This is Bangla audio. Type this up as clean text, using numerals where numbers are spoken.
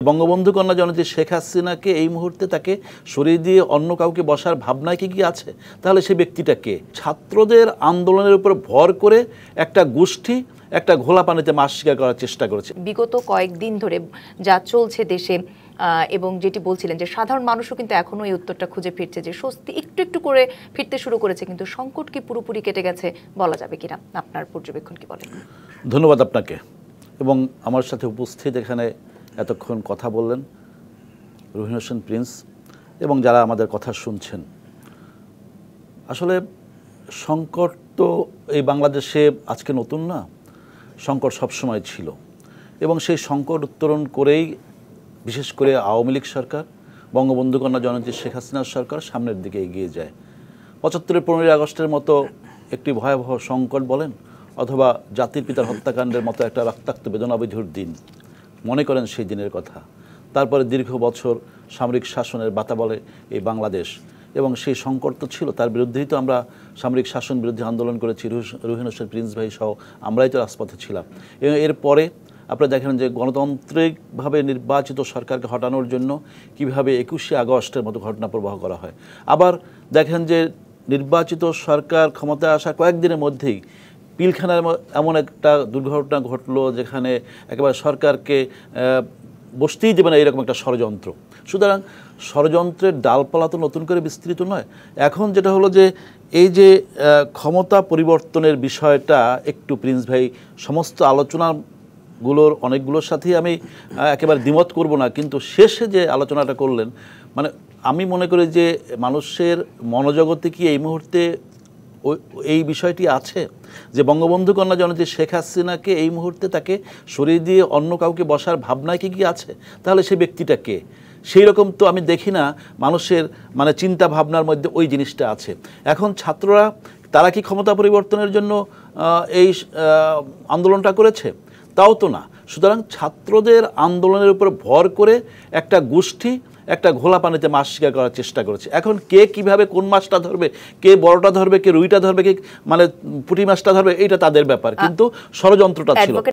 বঙ্গবন্ধু কন্যা জননেত্রী শেখ হাসিনাকে এই মুহূর্তে তাকে সরিয়ে দিয়ে অন্য কাউকে বসার ভাবনায় কি আছে? তাহলে সেই ব্যক্তিটা কে? ছাত্রদের আন্দোলনের উপর ভর করে একটা গোষ্ঠী একটা ঘোলা পানিতে মাছ শিকার করার চেষ্টা করেছে। বিগত কয়েকদিন ধরে যা চলছে দেশে এবং যেটি বলছিলেন যে সাধারণ মানুষও কিন্তু এখনো এই উত্তরটা খুঁজে ফিরছে যে স্বস্তি একটু একটু করে ফিরতে শুরু করেছে, কিন্তু সংকট কি পুরোপুরি কেটে গেছে বলা যাবে কিনা? আপনার পর্যবেক্ষণ কি বলেন? ধন্যবাদ আপনাকে এবং আমার সাথে উপস্থিত এখানে এতক্ষণ কথা বললেন রুহিন হোসেন প্রিন্স এবং যারা আমাদের কথা শুনছেন। আসলে সংকট তো এই বাংলাদেশে আজকে নতুন না, সংকট সবসময় ছিল এবং সেই সংকট উত্তরণ করেই বিশেষ করে আওয়ামী লীগ সরকার, বঙ্গবন্ধু কন্যা জননেত্রী শেখ হাসিনার সরকার সামনের দিকে এগিয়ে যায়। ৭৫-এর ১৫ই আগস্টের মতো একটি ভয়াবহ সংকট বলেন অথবা জাতির পিতার হত্যাকাণ্ডের মতো একটা রক্তাক্ত বেদনাবিধুর দিন মনে করেন সেই দিনের কথা। তারপরে দীর্ঘ বছর সামরিক শাসনের বাতাবলে এই বাংলাদেশ এবং সেই সংকট তো ছিল, তার বিরুদ্ধেই তো আমরা সামরিক শাসন বিরুদ্ধে আন্দোলন করেছি। রুহিন হোসেন প্রিন্স ভাই সহ আমরাই তো রাজপথে ছিলাম। এবং এরপরে আপনারা দেখেন যে গণতান্ত্রিকভাবে নির্বাচিত সরকারকে হটানোর জন্য কীভাবে ২১শে আগস্টের মতো ঘটনা প্রবাহ করা হয়। আবার দেখেন যে নির্বাচিত সরকার ক্ষমতায় আসার কয়েকদিনের মধ্যেই পিলখানার এমন একটা দুর্ঘটনা ঘটলো যেখানে একেবারে সরকারকে বসতেই দেবে না এরকম একটা ষড়যন্ত্র। সুতরাং ষড়যন্ত্রের ডালপালা তো নতুন করে বিস্তৃত নয়। এখন যেটা হলো যে এই যে ক্ষমতা পরিবর্তনের বিষয়টা একটু প্রিন্স ভাই সমস্ত আলোচনাগুলোর অনেকগুলোর সাথেই আমি একেবারে দ্বিমত করব না, কিন্তু শেষে যে আলোচনাটা করলেন মানে আমি মনে করি যে মানুষের মনোজগতে কি এই মুহূর্তে এই বিষয়টি আছে যে বঙ্গবন্ধু কন্যা জননেত্রী শেখ হাসিনাকে এই মুহূর্তে তাকে সরিয়ে দিয়ে অন্য কাউকে বসার ভাবনায় কি আছে? তাহলে সেই ব্যক্তিটা কে? সেই রকম তো আমি দেখি না মানুষের মানে চিন্তা ভাবনার মধ্যে ওই জিনিসটা আছে। এখন ছাত্ররা তারা কি ক্ষমতা পরিবর্তনের জন্য এই আন্দোলনটা করেছে? তাও তো না। সুতরাং ছাত্রদের আন্দোলনের উপর ভর করে একটা গোষ্ঠী একটা ঘোলা পানিতে মাছ শিকার করার চেষ্টা করেছে। এখন কে কিভাবে কোন মাছটা ধরবে, কে বড়টা ধরবে, কে রুইটা ধরবে, কে মানে পুঁটি মাছটা ধরবে, এইটা তাদের ব্যাপার, কিন্তু ষড়যন্ত্রটা ছিল।